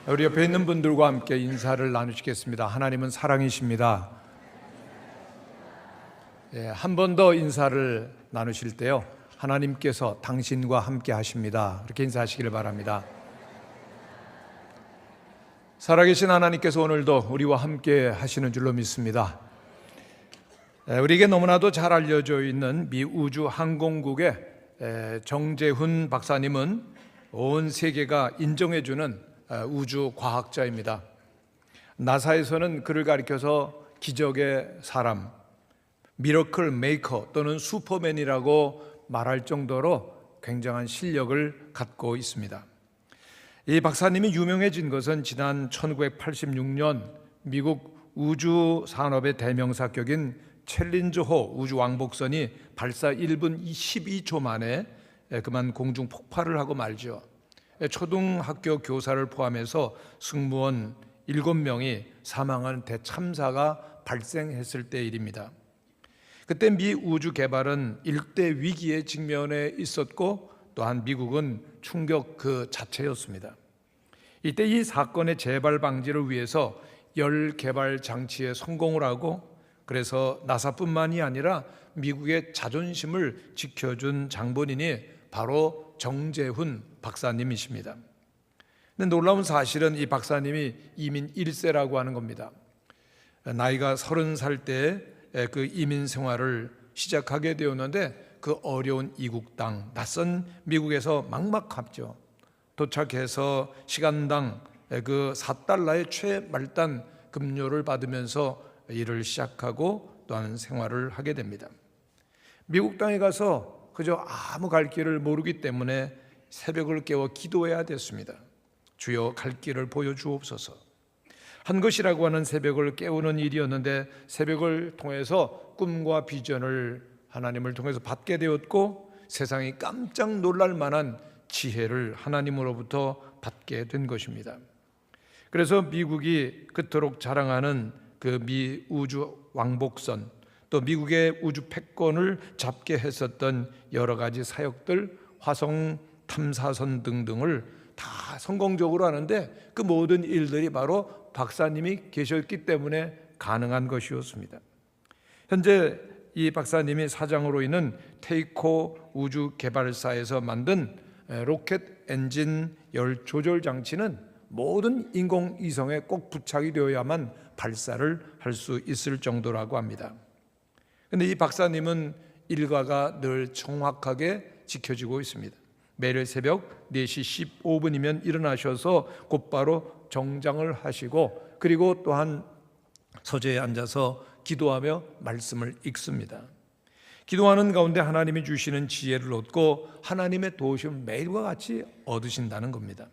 우리 옆에 있는 분들과 함께 인사를 나누시겠습니다. 하나님은 사랑이십니다. 한 번 더 인사를 나누실 때요, 하나님께서 당신과 함께 하십니다, 그렇게 인사하시기를 바랍니다. 살아계신 하나님께서 오늘도 우리와 함께 하시는 줄로 믿습니다. 우리에게 너무나도 잘 알려져 있는 미 우주항공국의 정재훈 박사님은 온 세계가 인정해주는 우주과학자입니다. 나사에서는 그를 가리켜서 기적의 사람, 미러클 메이커 또는 슈퍼맨이라고 말할 정도로 굉장한 실력을 갖고 있습니다. 이 박사님이 유명해진 것은 지난 1986년 미국 우주산업의 대명사격인 챌린저호 우주왕복선이 발사 1분 12초 만에 그만 공중 폭발을 하고 말죠. 초등학교 교사를 포함해서 승무원 7명이 사망한 대참사가 발생했을 때 일입니다. 그때 미 우주 개발은 일대 위기에 직면해 있었고, 또한 미국은 충격 그 자체였습니다. 이때 이 사건의 재발 방지를 위해서 열 개발 장치에 성공을 하고, 그래서 나사뿐만이 아니라 미국의 자존심을 지켜준 장본인이 바로 정재훈 박사님이십니다. 근데 놀라운 사실은 이 박사님이 이민 1세라고 하는 겁니다. 나이가 30살 때 그 이민 생활을 시작하게 되었는데, 그 어려운 이국 땅, 낯선 미국에서 막막하죠. 도착해서 시간당 그 $4의 최말단 급료를 받으면서 일을 시작하고 또한 생활을 하게 됩니다. 미국 땅에 가서 그저 아무 갈 길을 모르기 때문에 새벽을 깨워 기도해야 됐습니다. 주여, 갈 길을 보여주옵소서. 한 것이라고 하는 새벽을 깨우는 일이었는데, 새벽을 통해서 꿈과 비전을 하나님을 통해서 받게 되었고, 세상이 깜짝 놀랄 만한 지혜를 하나님으로부터 받게 된 것입니다. 그래서 미국이 그토록 자랑하는 그 미 우주 왕복선, 또 미국의 우주 패권을 잡게 했었던 여러 가지 사역들, 화성 탐사선 등등을 다 성공적으로 하는데, 그 모든 일들이 바로 박사님이 계셨기 때문에 가능한 것이었습니다. 현재 이 박사님이 사장으로 있는 테이코 우주개발사에서 만든 로켓 엔진 열 조절 장치는 모든 인공위성에 꼭 부착이 되어야만 발사를 할 수 있을 정도라고 합니다. 그런데 이 박사님은 일과가 늘 정확하게 지켜지고 있습니다. 매일 새벽 4시 15분이면 일어나셔서 곧바로 정장을 하시고, 그리고 또한 서재에 앉아서 기도하며 말씀을 읽습니다. 기도하는 가운데 하나님이 주시는 지혜를 얻고 하나님의 도우심을 매일과 같이 얻으신다는 겁니다.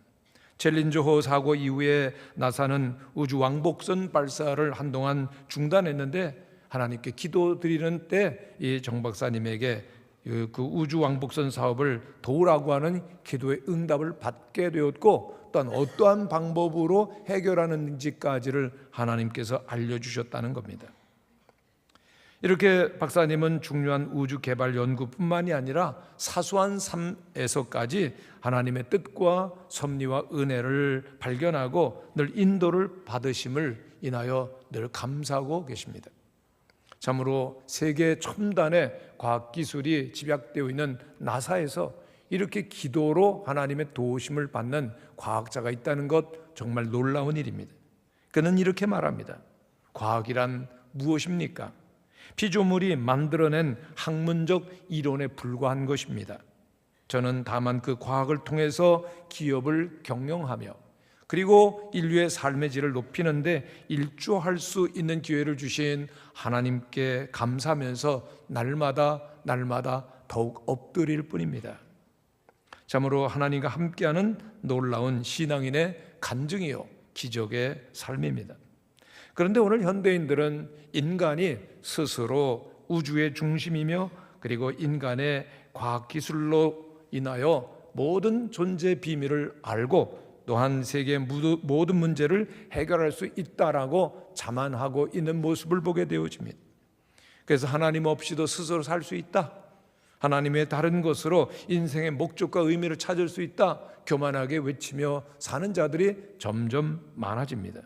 챌린저호 사고 이후에 나사는 우주 왕복선 발사를 한동안 중단했는데, 하나님께 기도드리는 때 이 정 박사님에게 그 우주 왕복선 사업을 도우라고 하는 기도의 응답을 받게 되었고, 또한 어떠한 방법으로 해결하는지까지를 하나님께서 알려주셨다는 겁니다. 이렇게 박사님은 중요한 우주 개발 연구뿐만이 아니라 사소한 삶에서까지 하나님의 뜻과 섭리와 은혜를 발견하고 늘 인도를 받으심을 인하여 늘 감사하고 계십니다. 참으로 세계 첨단의 과학기술이 집약되어 있는 나사에서 이렇게 기도로 하나님의 도우심을 받는 과학자가 있다는 것, 정말 놀라운 일입니다. 그는 이렇게 말합니다. 과학이란 무엇입니까? 피조물이 만들어낸 학문적 이론에 불과한 것입니다. 저는 다만 그 과학을 통해서 기업을 경영하며, 그리고 인류의 삶의 질을 높이는데 일조할 수 있는 기회를 주신 하나님께 감사하면서 날마다 더욱 엎드릴 뿐입니다. 참으로 하나님과 함께하는 놀라운 신앙인의 간증이요, 기적의 삶입니다. 그런데 오늘 현대인들은 인간이 스스로 우주의 중심이며, 그리고 인간의 과학기술로 인하여 모든 존재의 비밀을 알고, 또한 세계의 모든 문제를 해결할 수 있다라고 자만하고 있는 모습을 보게 되어집니다. 그래서 하나님 없이도 스스로 살 수 있다, 하나님의 다른 것으로 인생의 목적과 의미를 찾을 수 있다 교만하게 외치며 사는 자들이 점점 많아집니다.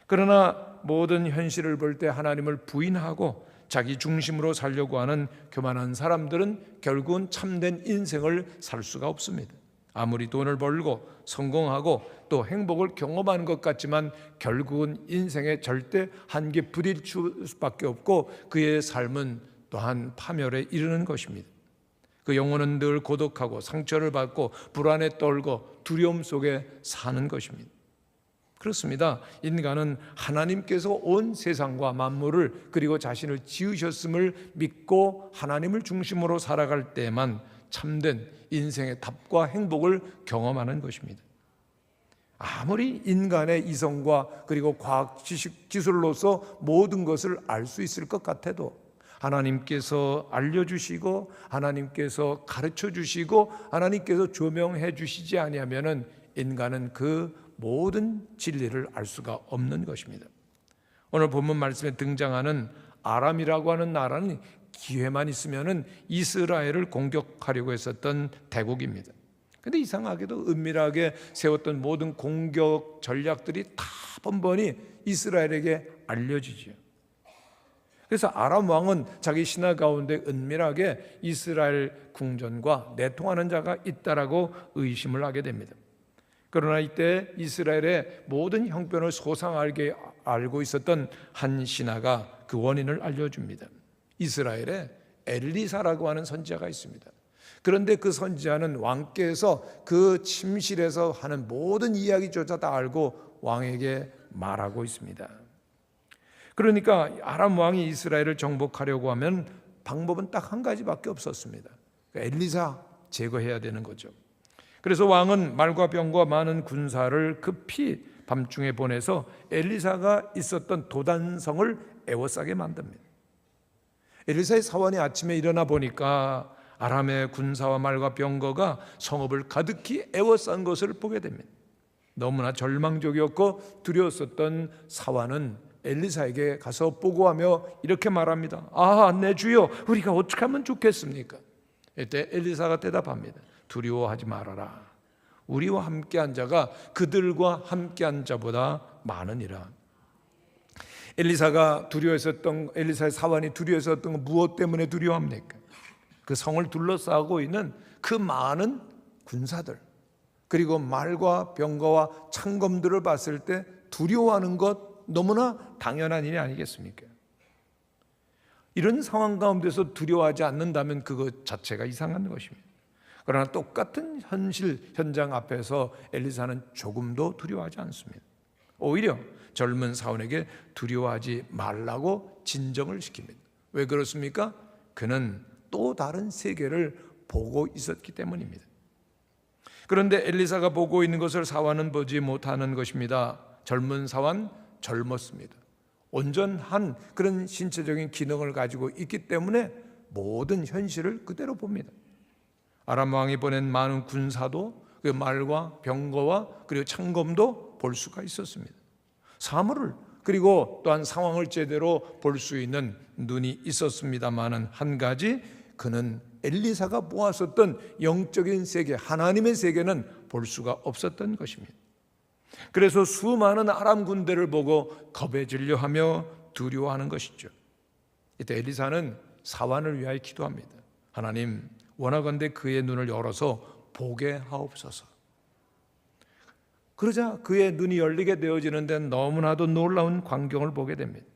그러나 모든 현실을 볼 때 하나님을 부인하고 자기 중심으로 살려고 하는 교만한 사람들은 결국은 참된 인생을 살 수가 없습니다. 아무리 돈을 벌고 성공하고 또 행복을 경험하는 것 같지만 결국은 인생에 절대 한계 부딪힐 수밖에 없고 그의 삶은 또한 파멸에 이르는 것입니다. 그 영혼은 늘 고독하고 상처를 받고 불안에 떨고 두려움 속에 사는 것입니다. 그렇습니다. 인간은 하나님께서 온 세상과 만물을 그리고 자신을 지으셨음을 믿고 하나님을 중심으로 살아갈 때만 참된 인생의 답과 행복을 경험하는 것입니다. 아무리 인간의 이성과 그리고 과학 지식 기술로서 모든 것을 알 수 있을 것 같아도 하나님께서 알려주시고 하나님께서 가르쳐주시고 하나님께서 조명해 주시지 아니하면은 인간은 그 모든 진리를 알 수가 없는 것입니다. 오늘 본문 말씀에 등장하는 아람이라고 하는 나라는 기회만 있으면은 이스라엘을 공격하려고 했었던 대국입니다. 근데 이상하게도 은밀하게 세웠던 모든 공격 전략들이 다 번번이 이스라엘에게 알려지죠. 그래서 아람 왕은 자기 신하 가운데 은밀하게 이스라엘 궁전과 내통하는 자가 있다라고 의심을 하게 됩니다. 그러나 이때 이스라엘의 모든 형편을 소상하게 알고 있었던 한 신하가 그 원인을 알려줍니다. 이스라엘에 엘리사라고 하는 선지자가 있습니다. 그런데 그 선지자는 왕께서 그 침실에서 하는 모든 이야기조차 다 알고 왕에게 말하고 있습니다. 그러니까 아람 왕이 이스라엘을 정복하려고 하면 방법은 딱 한 가지밖에 없었습니다. 엘리사 제거해야 되는 거죠. 그래서 왕은 말과 병과 많은 군사를 급히 밤중에 보내서 엘리사가 있었던 도단성을 에워싸게 만듭니다. 엘리사의 사원이 아침에 일어나 보니까 아람의 군사와 말과 병거가 성읍을 가득히 에워싼 것을 보게 됩니다. 너무나 절망적이었고 두려웠었던 사원은 엘리사에게 가서 보고하며 이렇게 말합니다. 아, 내 주여, 우리가 어떻게 하면 좋겠습니까? 이때 엘리사가 대답합니다. 두려워하지 말아라. 우리와 함께한 자가 그들과 함께한 자보다 많으니라. 엘리사의 사원이 두려워했었던 건 무엇 때문에 두려워합니까? 그 성을 둘러싸고 있는 그 많은 군사들, 그리고 말과 병거와 창검들을 봤을 때 두려워하는 것 너무나 당연한 일이 아니겠습니까? 이런 상황 가운데서 두려워하지 않는다면 그것 자체가 이상한 것입니다. 그러나 똑같은 현장 앞에서 엘리사는 조금도 두려워하지 않습니다. 오히려 젊은 사원에게 두려워하지 말라고 진정을 시킵니다. 왜 그렇습니까? 그는 또 다른 세계를 보고 있었기 때문입니다. 그런데 엘리사가 보고 있는 것을 사원은 보지 못하는 것입니다. 젊은 사원 젊었습니다. 온전한 그런 신체적인 기능을 가지고 있기 때문에 모든 현실을 그대로 봅니다. 아람 왕이 보낸 많은 군사도 그 말과 병거와 그리고 창검도 볼 수가 있었습니다. 사물을 그리고 또한 상황을 제대로 볼 수 있는 눈이 있었습니다마는 한 가지, 그는 엘리사가 보았었던 영적인 세계, 하나님의 세계는 볼 수가 없었던 것입니다. 그래서 수많은 아람 군대를 보고 겁에 질려하며 두려워하는 것이죠. 이때 엘리사는 사환을 위하여 기도합니다. 하나님, 원하건대 그의 눈을 열어서 보게 하옵소서. 그러자 그의 눈이 열리게 되어지는 데는 너무나도 놀라운 광경을 보게 됩니다.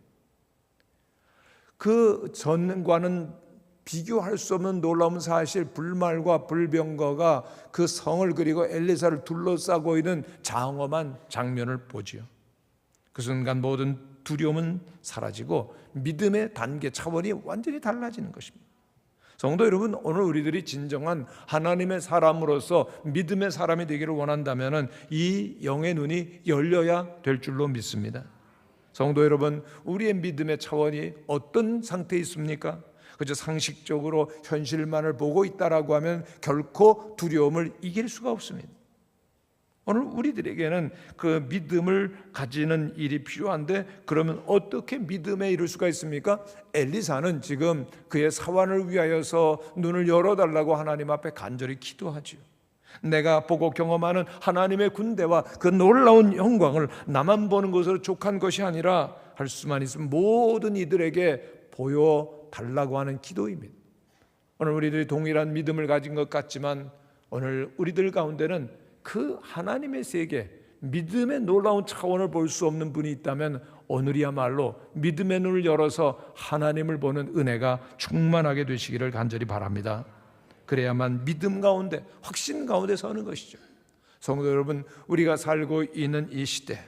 그 전과는 비교할 수 없는 놀라운 사실, 불말과 불병거가 그 성을 그리고 엘리사를 둘러싸고 있는 장엄한 장면을 보지요. 그 순간 모든 두려움은 사라지고 믿음의 단계, 차원이 완전히 달라지는 것입니다. 성도 여러분, 오늘 우리들이 진정한 하나님의 사람으로서 믿음의 사람이 되기를 원한다면 이 영의 눈이 열려야 될 줄로 믿습니다. 성도 여러분, 우리의 믿음의 차원이 어떤 상태에 있습니까? 그저 상식적으로 현실만을 보고 있다라고 하면 결코 두려움을 이길 수가 없습니다. 오늘 우리들에게는 그 믿음을 가지는 일이 필요한데, 그러면 어떻게 믿음에 이룰 수가 있습니까? 엘리사는 지금 그의 사환을 위하여서 눈을 열어달라고 하나님 앞에 간절히 기도하지요. 내가 보고 경험하는 하나님의 군대와 그 놀라운 영광을 나만 보는 것으로 족한 것이 아니라 할 수만 있으면 모든 이들에게 보여달라고 하는 기도입니다. 오늘 우리들이 동일한 믿음을 가진 것 같지만, 오늘 우리들 가운데는 그 하나님의 세계, 믿음의 놀라운 차원을 볼 수 없는 분이 있다면 오늘이야말로 믿음의 눈을 열어서 하나님을 보는 은혜가 충만하게 되시기를 간절히 바랍니다. 그래야만 믿음 가운데, 확신 가운데 서는 것이죠. 성도 여러분, 우리가 살고 있는 이 시대,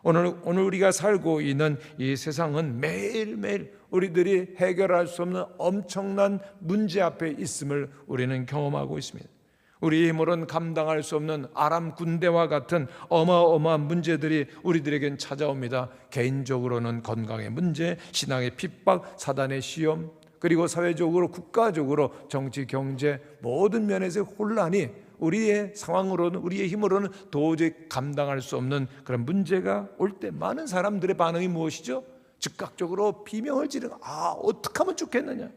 오늘 우리가 살고 있는 이 세상은 매일매일 우리들이 해결할 수 없는 엄청난 문제 앞에 있음을 우리는 경험하고 있습니다. 우리 힘으로는 감당할 수 없는 아람 군대와 같은 어마어마한 문제들이 우리들에겐 찾아옵니다. 개인적으로는 건강의 문제, 신앙의 핍박, 사단의 시험, 그리고 사회적으로, 국가적으로 정치, 경제 모든 면에서의 혼란이 우리의 상황으로는, 우리의 힘으로는 도저히 감당할 수 없는 그런 문제가 올 때 많은 사람들의 반응이 무엇이죠? 즉각적으로 비명을 지르고 어떻게 하면 좋겠느냐.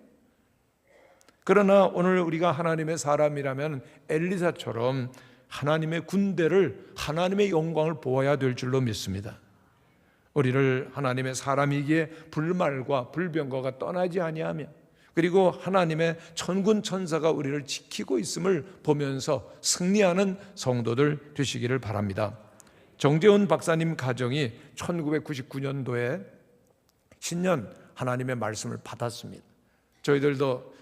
그러나 오늘 우리가 하나님의 사람이라면 엘리사처럼 하나님의 군대를, 하나님의 영광을 보아야 될 줄로 믿습니다. 우리를 하나님의 사람이기에 불말과 불병거가 떠나지 아니하며, 그리고 하나님의 천군 천사가 우리를 지키고 있음을 보면서 승리하는 성도들 되시기를 바랍니다. 정재훈 박사님 가정이 1999년도에 신년 하나님의 말씀을 받았습니다. 저희들도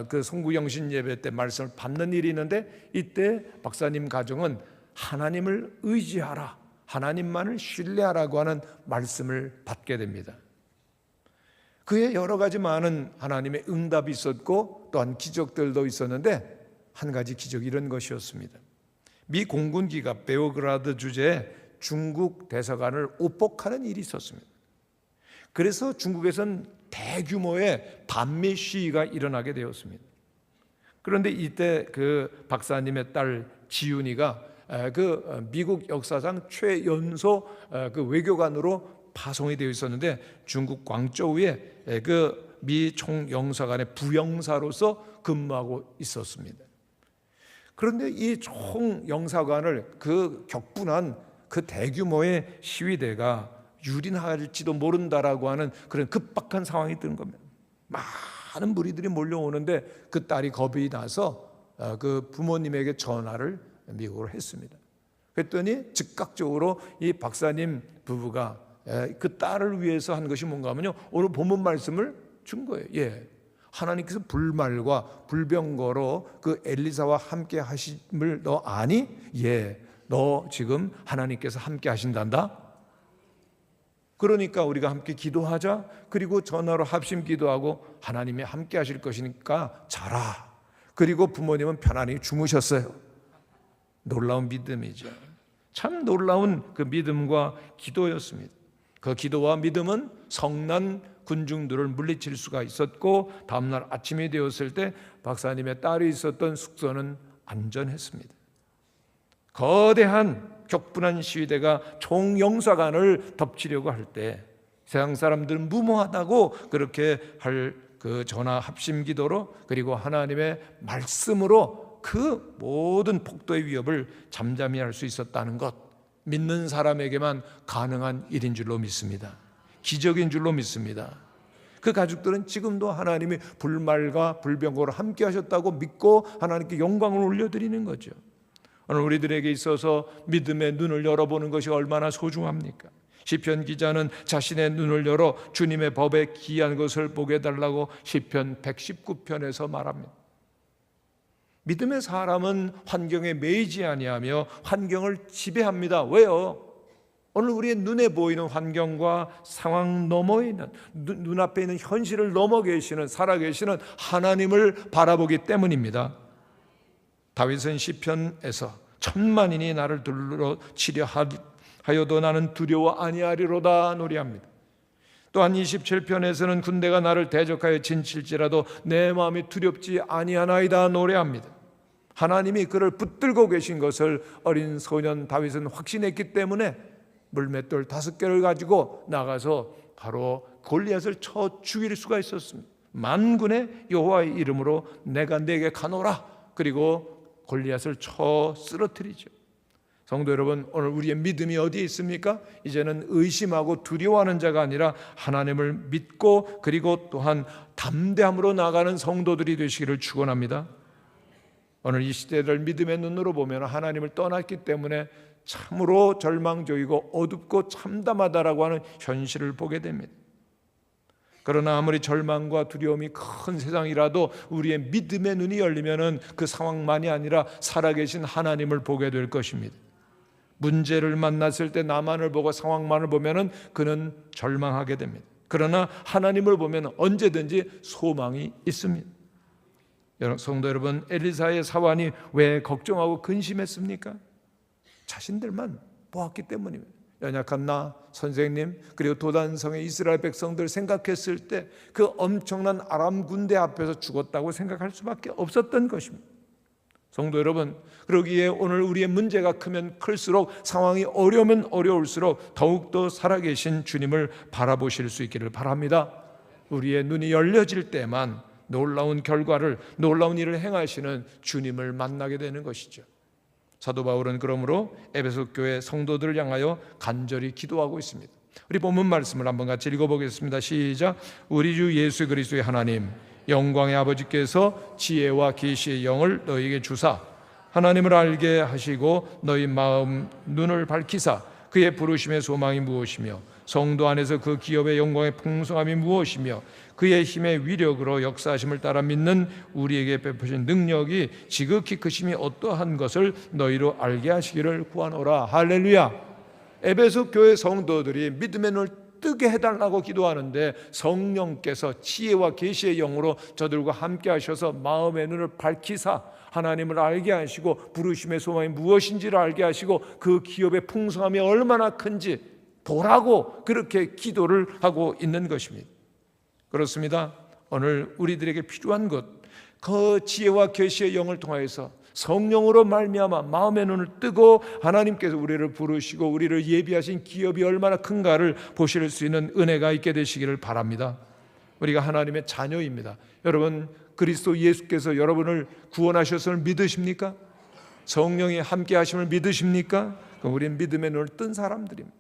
그 송구영신 예배 때 말씀을 받는 일이 있는데, 이때 박사님 가정은 하나님을 의지하라, 하나님만을 신뢰하라고 하는 말씀을 받게 됩니다. 그의 여러 가지 많은 하나님의 응답이 있었고 또한 기적들도 있었는데, 한 가지 기적이 이런 것이었습니다. 미 공군기가 베오그라드 주재에 중국 대사관을 오폭하는 일이 있었습니다. 그래서 중국에선 대규모의 반미 시위가 일어나게 되었습니다. 그런데 이때 그 박사님의 딸 지윤이가 그 미국 역사상 최연소 그 외교관으로 파송이 되어 있었는데, 중국 광저우에 그 미 총영사관의 부영사로서 근무하고 있었습니다. 그런데 이 총영사관을 그 격분한 그 대규모의 시위대가 유린할지도 모른다라고 하는 그런 급박한 상황이 드는 겁니다. 많은 무리들이 몰려오는데 그 딸이 겁이 나서 그 부모님에게 전화를 미국으로 했습니다. 그랬더니 즉각적으로 이 박사님 부부가 그 딸을 위해서 한 것이 뭔가 하면요, 오늘 본문 말씀을 준 거예요. 하나님께서 불말과 불병거로 그 엘리사와 함께 하심을 너 아니? 너 지금 하나님께서 함께 하신단다. 그러니까 우리가 함께 기도하자. 그리고 전화로 합심 기도하고 하나님이 함께 하실 것이니까 자라. 그리고 부모님은 편안히 주무셨어요. 놀라운 믿음이죠. 참 놀라운 그 믿음과 기도였습니다. 그 기도와 믿음은 성난 군중들을 물리칠 수가 있었고, 다음날 아침이 되었을 때 박사님의 딸이 있었던 숙소는 안전했습니다. 거대한 격분한 시위대가 총영사관을 덮치려고 할 때 세상 사람들은 무모하다고 그렇게 할 그 전화 합심 기도로, 그리고 하나님의 말씀으로 그 모든 폭도의 위협을 잠잠히 할 수 있었다는 것, 믿는 사람에게만 가능한 일인 줄로 믿습니다. 기적인 줄로 믿습니다. 그 가족들은 지금도 하나님이 불말과 불병거로 함께 하셨다고 믿고 하나님께 영광을 올려드리는 거죠. 오늘 우리들에게 있어서 믿음의 눈을 열어보는 것이 얼마나 소중합니까? 시편 기자는 자신의 눈을 열어 주님의 법에 기이한 것을 보게 해달라고 시편 119편에서 말합니다. 믿음의 사람은 환경에 매이지 아니하며 환경을 지배합니다. 왜요? 오늘 우리의 눈에 보이는 환경과 상황 너머에 있는, 눈앞에 있는 현실을 넘어 계시는, 살아계시는 하나님을 바라보기 때문입니다. 다윗은 시편에서 천만인이 나를 둘러치려 하여도 나는 두려워 아니하리로다 노래합니다. 또한 27편에서는 군대가 나를 대적하여 진칠지라도 내 마음이 두렵지 아니하나이다 노래합니다. 하나님이 그를 붙들고 계신 것을 어린 소년 다윗은 확신했기 때문에 물맷돌 5개를 가지고 나가서 바로 골리앗을 쳐 죽일 수가 있었습니다. 만군의 여호와의 이름으로 내가 네게 가노라. 그리고 골리앗을 쳐 쓰러뜨리죠. 성도 여러분, 오늘 우리의 믿음이 어디에 있습니까? 이제는 의심하고 두려워하는 자가 아니라 하나님을 믿고 그리고 또한 담대함으로 나가는 성도들이 되시기를 축원합니다. 오늘 이 시대를 믿음의 눈으로 보면 하나님을 떠났기 때문에 참으로 절망적이고 어둡고 참담하다라고 하는 현실을 보게 됩니다. 그러나 아무리 절망과 두려움이 큰 세상이라도 우리의 믿음의 눈이 열리면은 그 상황만이 아니라 살아계신 하나님을 보게 될 것입니다. 문제를 만났을 때 나만을 보고 상황만을 보면은 그는 절망하게 됩니다. 그러나 하나님을 보면 언제든지 소망이 있습니다. 성도 여러분, 엘리사의 사환이 왜 걱정하고 근심했습니까? 자신들만 보았기 때문입니다. 연약한 나, 선생님, 그리고 도단성의 이스라엘 백성들 생각했을 때 그 엄청난 아람 군대 앞에서 죽었다고 생각할 수밖에 없었던 것입니다. 성도 여러분, 그러기에 오늘 우리의 문제가 크면 클수록, 상황이 어려우면 어려울수록 더욱더 살아계신 주님을 바라보실 수 있기를 바랍니다. 우리의 눈이 열려질 때만 놀라운 결과를, 놀라운 일을 행하시는 주님을 만나게 되는 것이죠. 사도 바울은 그러므로 에베소 교회 성도들을 향하여 간절히 기도하고 있습니다. 우리 본문 말씀을 한번 같이 읽어보겠습니다. 시작. 우리 주 예수 그리스도의 하나님 영광의 아버지께서 지혜와 계시의 영을 너희에게 주사 하나님을 알게 하시고 너희 마음 눈을 밝히사 그의 부르심의 소망이 무엇이며 성도 안에서 그 기업의 영광의 풍성함이 무엇이며 그의 힘의 위력으로 역사하심을 따라 믿는 우리에게 베푸신 능력이 지극히 크심이 어떠한 것을 너희로 알게 하시기를 구하노라. 할렐루야. 에베소 교회 성도들이 믿음의 눈을 뜨게 해달라고 기도하는데 성령께서 지혜와 계시의 영으로 저들과 함께 하셔서 마음의 눈을 밝히사 하나님을 알게 하시고 부르심의 소망이 무엇인지를 알게 하시고 그 기업의 풍성함이 얼마나 큰지 보라고 그렇게 기도를 하고 있는 것입니다. 그렇습니다. 오늘 우리들에게 필요한 것, 그 지혜와 계시의 영을 통하여서 성령으로 말미암아 마음의 눈을 뜨고 하나님께서 우리를 부르시고 우리를 예비하신 기업이 얼마나 큰가를 보실 수 있는 은혜가 있게 되시기를 바랍니다. 우리가 하나님의 자녀입니다. 여러분, 그리스도 예수께서 여러분을 구원하셨음을 믿으십니까? 성령이 함께 하심을 믿으십니까? 그럼 우리는 믿음의 눈을 뜬 사람들입니다.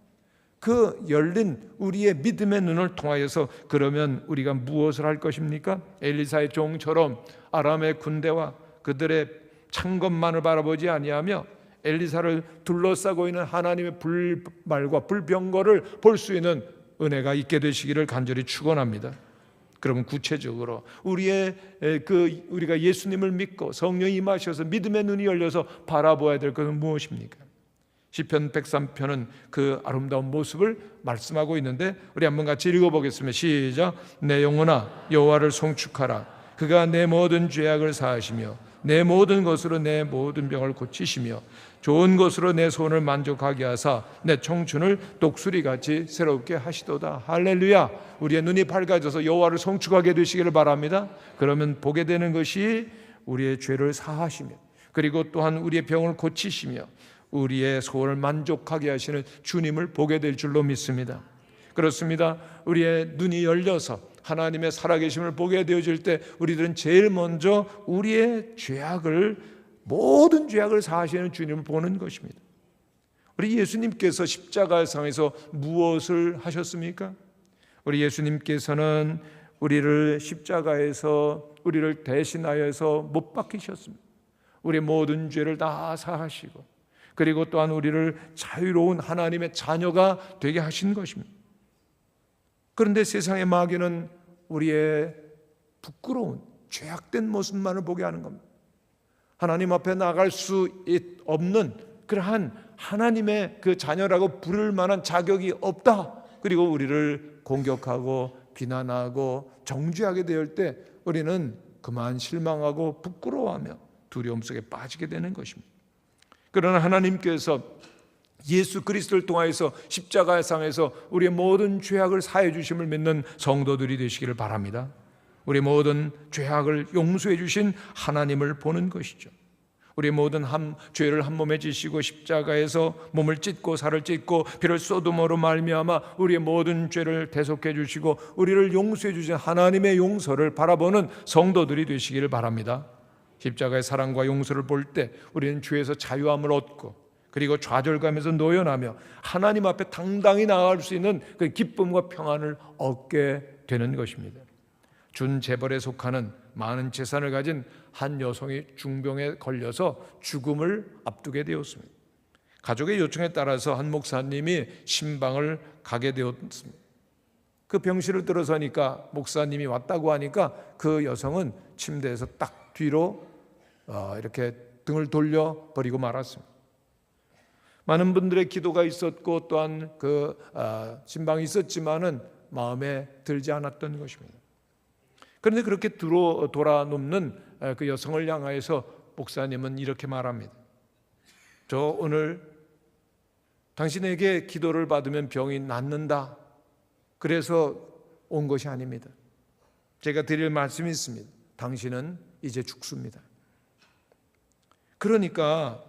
그 열린 우리의 믿음의 눈을 통하여서 그러면 우리가 무엇을 할 것입니까? 엘리사의 종처럼 아람의 군대와 그들의 창검만을 바라보지 아니하며 엘리사를 둘러싸고 있는 하나님의 불말과 불병거를 볼 수 있는 은혜가 있게 되시기를 간절히 축원합니다. 그러면 구체적으로 우리가 예수님을 믿고 성령이 임하셔서 믿음의 눈이 열려서 바라보아야 될 것은 무엇입니까? 시편 103편은 그 아름다운 모습을 말씀하고 있는데 우리 한번 같이 읽어보겠습니다. 시작. 내 영혼아 여호와를 송축하라. 그가 내 모든 죄악을 사하시며 내 모든 것으로 내 모든 병을 고치시며 좋은 것으로 내 소원을 만족하게 하사 내 청춘을 독수리같이 새롭게 하시도다. 할렐루야. 우리의 눈이 밝아져서 여호와를 송축하게 되시기를 바랍니다. 그러면 보게 되는 것이 우리의 죄를 사하시며 그리고 또한 우리의 병을 고치시며 우리의 소원을 만족하게 하시는 주님을 보게 될 줄로 믿습니다. 그렇습니다. 우리의 눈이 열려서 하나님의 살아계심을 보게 되어질 때 우리들은 제일 먼저 우리의 모든 죄악을 사하시는 주님을 보는 것입니다. 우리 예수님께서 십자가상에서 무엇을 하셨습니까? 우리 예수님께서는 우리를 십자가에서 우리를 대신하여서 못 박히셨습니다. 우리의 모든 죄를 다 사하시고 그리고 또한 우리를 자유로운 하나님의 자녀가 되게 하신 것입니다. 그런데 세상의 마귀는 우리의 부끄러운 죄악된 모습만을 보게 하는 겁니다. 하나님 앞에 나갈 수 없는 그러한 하나님의 그 자녀라고 부를 만한 자격이 없다. 그리고 우리를 공격하고 비난하고 정죄하게 될 때 우리는 그만 실망하고 부끄러워하며 두려움 속에 빠지게 되는 것입니다. 그러나 하나님께서 예수 그리스도를 통하여서 십자가상에서 우리의 모든 죄악을 사해 주심을 믿는 성도들이 되시기를 바랍니다. 우리 모든 죄악을 용서해 주신 하나님을 보는 것이죠. 우리의 모든 죄를 한 몸에 지시고 십자가에서 몸을 찢고 살을 찢고 피를 쏟음으로 말미암아 우리의 모든 죄를 대속해 주시고 우리를 용서해 주신 하나님의 용서를 바라보는 성도들이 되시기를 바랍니다. 십자가의 사랑과 용서를 볼 때 우리는 죄에서 자유함을 얻고 그리고 좌절감에서 노연하며 하나님 앞에 당당히 나아갈 수 있는 그 기쁨과 평안을 얻게 되는 것입니다. 준 재벌에 속하는 많은 재산을 가진 한 여성이 중병에 걸려서 죽음을 앞두게 되었습니다. 가족의 요청에 따라서 한 목사님이 신방을 가게 되었습니다. 그 병실을 들어서니까 목사님이 왔다고 하니까 그 여성은 침대에서 딱 뒤로 이렇게 등을 돌려 버리고 말았습니다. 많은 분들의 기도가 있었고 또한 그 신방이 있었지만은 마음에 들지 않았던 것입니다. 그런데 그렇게 돌아 눕는 그 여성을 향하여서 목사님은 이렇게 말합니다. 저 오늘 당신에게 기도를 받으면 병이 낫는다. 그래서 온 것이 아닙니다. 제가 드릴 말씀이 있습니다. 당신은 이제 죽습니다. 그러니까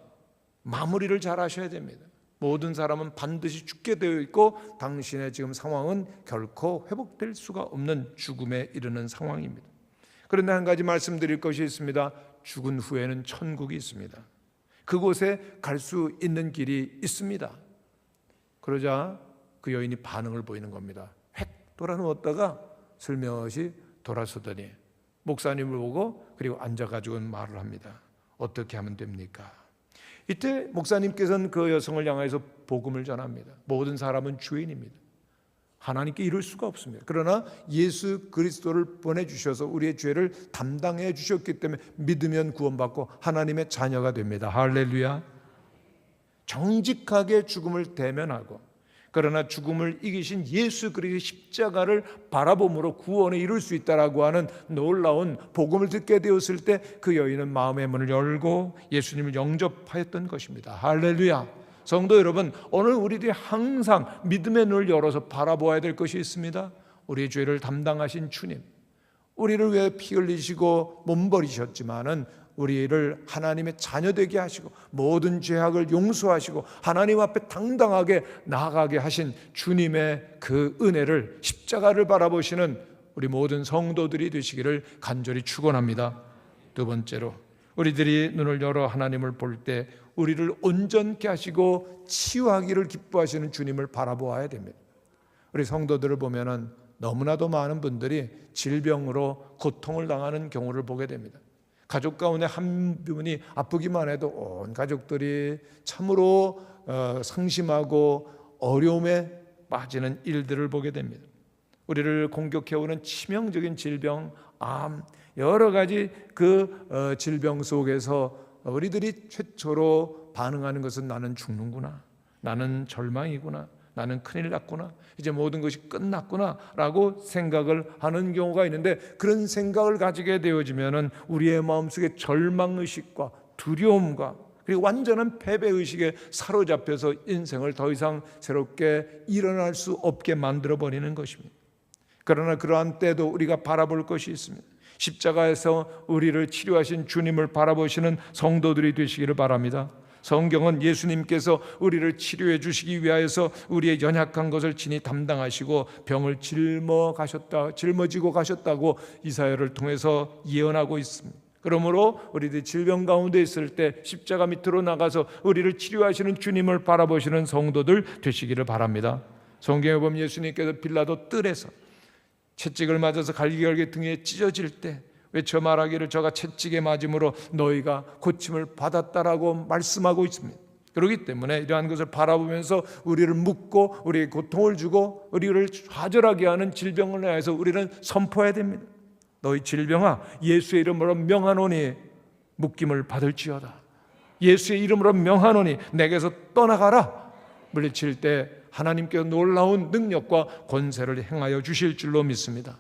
마무리를 잘 하셔야 됩니다. 모든 사람은 반드시 죽게 되어 있고 당신의 지금 상황은 결코 회복될 수가 없는 죽음에 이르는 상황입니다. 그런데 한 가지 말씀드릴 것이 있습니다. 죽은 후에는 천국이 있습니다. 그곳에 갈 수 있는 길이 있습니다. 그러자 그 여인이 반응을 보이는 겁니다. 획 돌아누웠다가 슬며시 돌아서더니 목사님을 보고 그리고 앉아가지고 말을 합니다. 어떻게 하면 됩니까? 이때 목사님께서는 그 여성을 향해서 복음을 전합니다. 모든 사람은 죄인입니다. 하나님께 이룰 수가 없습니다. 그러나 예수 그리스도를 보내주셔서 우리의 죄를 담당해 주셨기 때문에 믿으면 구원받고 하나님의 자녀가 됩니다. 할렐루야. 정직하게 죽음을 대면하고 그러나 죽음을 이기신 예수 그리스도의 십자가를 바라봄으로 구원에 이룰 수 있다라고 하는 놀라운 복음을 듣게 되었을 때 그 여인은 마음의 문을 열고 예수님을 영접하였던 것입니다. 할렐루야. 성도 여러분, 오늘 우리들이 항상 믿음의 눈을 열어서 바라보아야 될 것이 있습니다. 우리의 죄를 담당하신 주님, 우리를 위해 피 흘리시고 몸버리셨지만은 우리를 하나님의 자녀 되게 하시고 모든 죄악을 용서하시고 하나님 앞에 당당하게 나아가게 하신 주님의 그 은혜를, 십자가를 바라보시는 우리 모든 성도들이 되시기를 간절히 축원합니다. 두 번째로, 우리들이 눈을 열어 하나님을 볼 때 우리를 온전케 하시고 치유하기를 기뻐하시는 주님을 바라보아야 됩니다. 우리 성도들을 보면은 너무나도 많은 분들이 질병으로 고통을 당하는 경우를 보게 됩니다. 가족 가운데 한 분이 아프기만 해도 온 가족들이 참으로 상심하고 어려움에 빠지는 일들을 보게 됩니다. 우리를 공격해오는 치명적인 질병, 암, 여러 가지 그 질병 속에서 우리들이 최초로 반응하는 것은 나는 죽는구나, 나는 절망이구나, 나는 큰일 났구나, 이제 모든 것이 끝났구나 라고 생각을 하는 경우가 있는데, 그런 생각을 가지게 되어지면 우리의 마음속에 절망의식과 두려움과 그리고 완전한 패배의식에 사로잡혀서 인생을 더 이상 새롭게 일어날 수 없게 만들어버리는 것입니다. 그러나 그러한 때도 우리가 바라볼 것이 있습니다. 십자가에서 우리를 치료하신 주님을 바라보시는 성도들이 되시기를 바랍니다. 성경은 예수님께서 우리를 치료해 주시기 위하여서 우리의 연약한 것을 친히 담당하시고 병을 짊어지고 가셨다고 이사야를 통해서 예언하고 있습니다. 그러므로 우리들이 질병 가운데 있을 때 십자가 밑으로 나가서 우리를 치료하시는 주님을 바라보시는 성도들 되시기를 바랍니다. 성경에 보면 예수님께서 빌라도 뜰에서 채찍을 맞아서 갈기갈기 등에 찢어질 때 외쳐 말하기를 저가 채찍에 맞음으로 너희가 고침을 받았다라고 말씀하고 있습니다. 그렇기 때문에 이러한 것을 바라보면서 우리를 묶고 우리의 고통을 주고 우리를 좌절하게 하는 질병을 향해서 우리는 선포해야 됩니다. 너희 질병아, 예수의 이름으로 명하노니 묶임을 받을지어다. 예수의 이름으로 명하노니 내게서 떠나가라. 물리칠 때 하나님께서 놀라운 능력과 권세를 행하여 주실 줄로 믿습니다.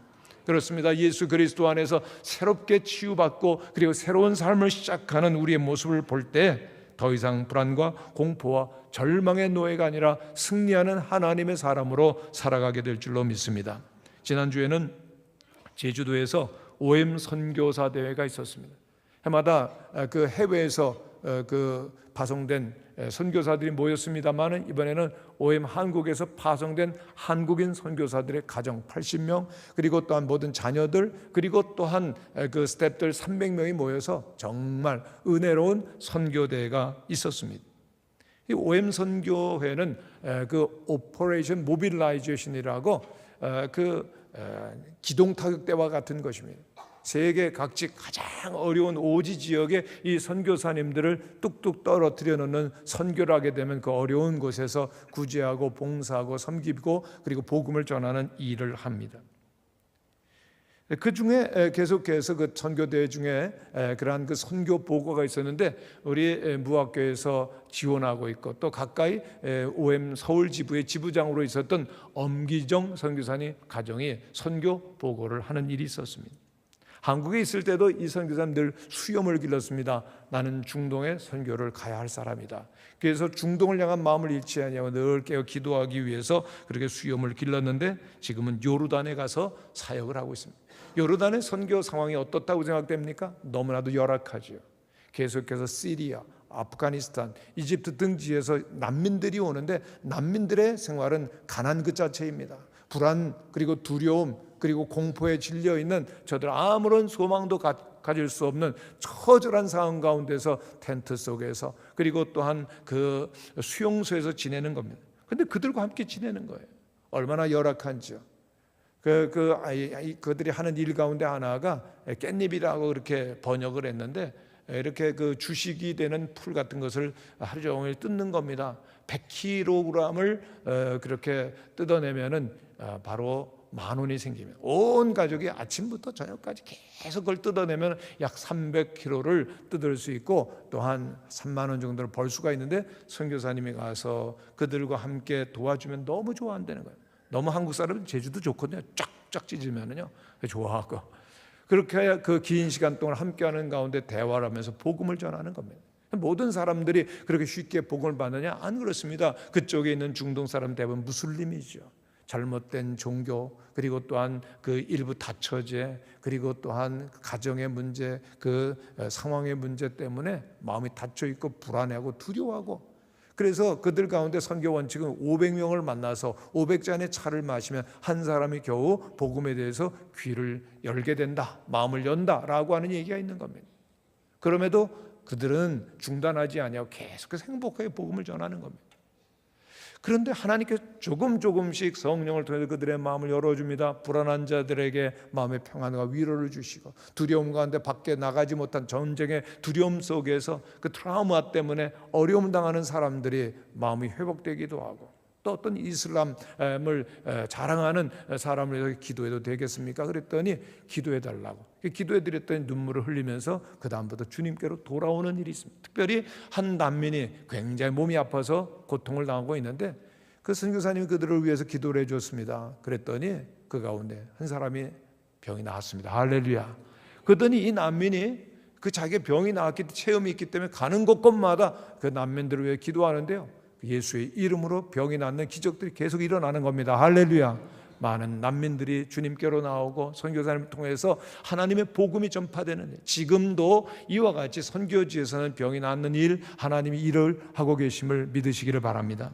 그렇습니다. 예수 그리스도 안에서 새롭게 치유받고 그리고 새로운 삶을 시작하는 우리의 모습을 볼 때 더 이상 불안과 공포와 절망의 노예가 아니라 승리하는 하나님의 사람으로 살아가게 될 줄로 믿습니다. 지난주에는 제주도에서 OM 선교사 대회가 있었습니다. 해마다 그 해외에서 파송된 선교사들이 모였습니다만은 이번에는 OM 한국에서 파송된 한국인 선교사들의 가정 80명, 그리고 또한 모든 자녀들, 그리고 또한 그 스태프들 300명이 모여서 정말 은혜로운 선교대회가 있었습니다. 이 OM 선교회는 그 오퍼레이션 모빌라이제이션이라고 기동 타격대와 같은 것입니다. 세계 각지 가장 어려운 오지 지역에 이 선교사님들을 뚝뚝 떨어뜨려 놓는, 선교를 하게 되면 그 어려운 곳에서 구제하고 봉사하고 섬기고 그리고 복음을 전하는 일을 합니다. 그 중에 계속해서 그 선교대회 중에 그러한 그 선교 보고가 있었는데, 우리 무학교에서 지원하고 있고 또 가까이 OM 서울 지부의 지부장으로 있었던 엄기정 선교사님 가정이 선교 보고를 하는 일이 있었습니다. 한국에 있을 때도 이 선교사님 늘 수염을 길렀습니다. 나는 중동에 선교를 가야 할 사람이다. 그래서 중동을 향한 마음을 잃지 아니하고 늘 깨어 기도하기 위해서 그렇게 수염을 길렀는데, 지금은 요르단에 가서 사역을 하고 있습니다. 요르단의 선교 상황이 어떻다고 생각됩니까? 너무나도 열악하죠. 계속해서 시리아, 아프가니스탄, 이집트 등지에서 난민들이 오는데, 난민들의 생활은 가난 그 자체입니다. 불안, 그리고 두려움, 그리고 공포에 질려 있는, 저들 아무런 소망도 가질 수 없는 처절한 상황 가운데서 텐트 속에서, 그리고 또한 그 수용소에서 지내는 겁니다. 근데 그들과 함께 지내는 거예요. 얼마나 열악한지요. 그들이 하는 일 가운데 하나가 깻잎이라고 그렇게 번역을 했는데, 이렇게 그 주식이 되는 풀 같은 것을 하루 종일 뜯는 겁니다. 100kg을 그렇게 뜯어내면은 바로 10,000원이 생기면 온 가족이 아침부터 저녁까지 계속 그걸 뜯어내면 약 300kg를 뜯을 수 있고, 또한 3만 원 정도를 벌 수가 있는데, 선교사님이 가서 그들과 함께 도와주면 너무 좋아한다는 거예요. 너무 한국 사람은 제주도 좋거든요. 쫙쫙 찢으면은요 좋아하고, 그렇게 그 긴 시간 동안 함께하는 가운데 대화를 하면서 복음을 전하는 겁니다. 모든 사람들이 그렇게 쉽게 복음을 받느냐? 안 그렇습니다. 그쪽에 있는 중동 사람 대부분 무슬림이죠. 잘못된 종교, 그리고 또한 그 일부 다처제, 그리고 또한 가정의 문제, 그 상황의 문제 때문에 마음이 닫혀 있고 불안해하고 두려워하고, 그래서 그들 가운데 선교 원칙은 500명을 만나서 500잔의 차를 마시면 한 사람이 겨우 복음에 대해서 귀를 열게 된다, 마음을 연다라고 하는 얘기가 있는 겁니다. 그럼에도 그들은 중단하지 아니하고 계속해서 행복하게 복음을 전하는 겁니다. 그런데 하나님께서 조금씩 성령을 통해서 그들의 마음을 열어줍니다. 불안한 자들에게 마음의 평안과 위로를 주시고, 두려움 가운데 밖에 나가지 못한 전쟁의 두려움 속에서 그 트라우마 때문에 어려움 당하는 사람들이 마음이 회복되기도 하고, 또 어떤 이슬람을 자랑하는 사람을 위해서 기도해도 되겠습니까? 그랬더니 기도해 달라고 기도해 드렸더니 눈물을 흘리면서 그 다음부터 주님께로 돌아오는 일이 있습니다. 특별히 한 난민이 굉장히 몸이 아파서 고통을 당하고 있는데, 그 선교사님이 그들을 위해서 기도를 해줬습니다. 그랬더니 그 가운데 한 사람이 병이 나았습니다. 할렐루야. 그러더니 이 난민이 그 자기의 병이 나았기 때문에, 체험이 있기 때문에 가는 곳곳마다 그 난민들을 위해 기도하는데요, 예수의 이름으로 병이 낫는 기적들이 계속 일어나는 겁니다. 할렐루야. 많은 난민들이 주님께로 나오고 선교사님을 통해서 하나님의 복음이 전파되는 일, 지금도 이와 같이 선교지에서는 병이 낫는 일, 하나님이 일을 하고 계심을 믿으시기를 바랍니다.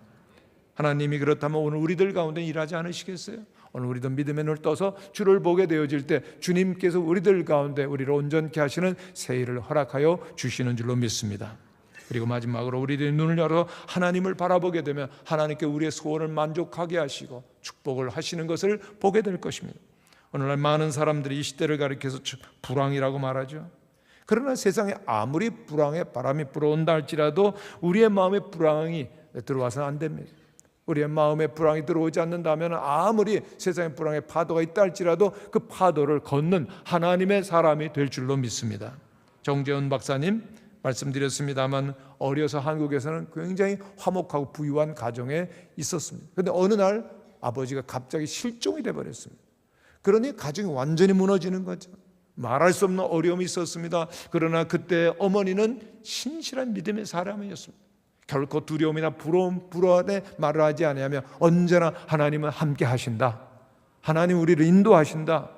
하나님이 그렇다면 오늘 우리들 가운데 일하지 않으시겠어요? 오늘 우리도 믿음의 눈을 떠서 주를 보게 되어질 때 주님께서 우리들 가운데 우리를 온전케 하시는 새 일을 허락하여 주시는 줄로 믿습니다. 그리고 마지막으로 우리들의 눈을 열어 하나님을 바라보게 되면 하나님께 우리의 소원을 만족하게 하시고 축복을 하시는 것을 보게 될 것입니다. 오늘날 많은 사람들이 이 시대를 가리켜서 불황이라고 말하죠. 그러나 세상에 아무리 불황의 바람이 불어온다 할지라도 우리의 마음에 불황이 들어와서는 안 됩니다. 우리의 마음에 불황이 들어오지 않는다면 아무리 세상에 불황의 파도가 있다 할지라도 그 파도를 걷는 하나님의 사람이 될 줄로 믿습니다. 정재훈 박사님 말씀드렸습니다만, 어려서 한국에서는 굉장히 화목하고 부유한 가정에 있었습니다. 그런데 어느 날 아버지가 갑자기 실종이 돼버렸습니다. 그러니 가정이 완전히 무너지는 거죠. 말할 수 없는 어려움이 있었습니다. 그러나 그때 어머니는 신실한 믿음의 사람이었습니다. 결코 두려움이나 불안에 말을 하지 아니하며 언제나 하나님은 함께 하신다, 하나님 우리를 인도하신다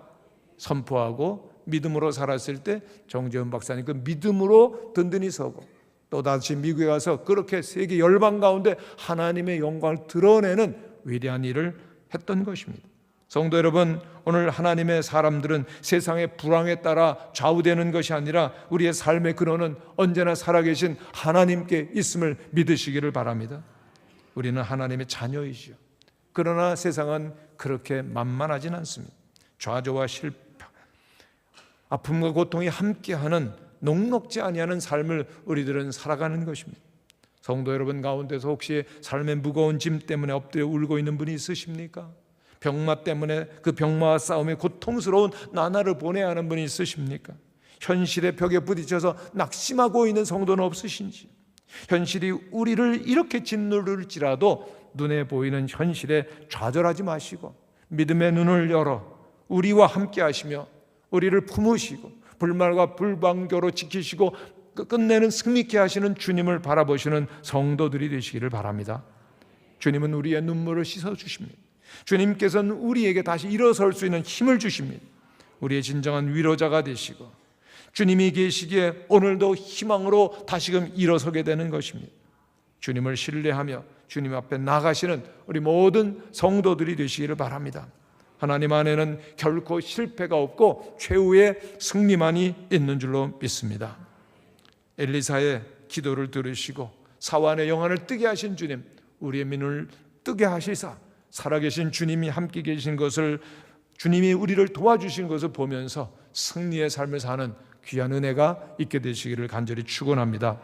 선포하고 믿음으로 살았을 때 정재훈 박사님 그 믿음으로 든든히 서고, 또 또다시 미국에 가서 그렇게 세계 열방 가운데 하나님의 영광을 드러내는 위대한 일을 했던 것입니다. 성도 여러분, 오늘 하나님의 사람들은 세상의 불황에 따라 좌우되는 것이 아니라 우리의 삶의 근원은 언제나 살아계신 하나님께 있음을 믿으시기를 바랍니다. 우리는 하나님의 자녀이지요. 그러나 세상은 그렇게 만만하진 않습니다. 좌절과 실패, 아픔과 고통이 함께하는 녹록지 아니하는 삶을 우리들은 살아가는 것입니다. 성도 여러분 가운데서 혹시 삶의 무거운 짐 때문에 엎드려 울고 있는 분이 있으십니까? 병마 때문에 그 병마와 싸움에 고통스러운 나날을 보내야 하는 분이 있으십니까? 현실의 벽에 부딪혀서 낙심하고 있는 성도는 없으신지? 현실이 우리를 이렇게 짓누를지라도 눈에 보이는 현실에 좌절하지 마시고 믿음의 눈을 열어 우리와 함께 하시며 우리를 품으시고 불말과 불방교로 지키시고 끝내는 승리케 하시는 주님을 바라보시는 성도들이 되시기를 바랍니다. 주님은 우리의 눈물을 씻어주십니다. 주님께서는 우리에게 다시 일어설 수 있는 힘을 주십니다. 우리의 진정한 위로자가 되시고 주님이 계시기에 오늘도 희망으로 다시금 일어서게 되는 것입니다. 주님을 신뢰하며 주님 앞에 나가시는 우리 모든 성도들이 되시기를 바랍니다. 하나님 안에는 결코 실패가 없고 최후의 승리만이 있는 줄로 믿습니다. 엘리사의 기도를 들으시고 사환의 영안을 뜨게 하신 주님, 우리의 눈을 뜨게 하시사 살아계신 주님이 함께 계신 것을, 주님이 우리를 도와주신 것을 보면서 승리의 삶을 사는 귀한 은혜가 있게 되시기를 간절히 축원합니다.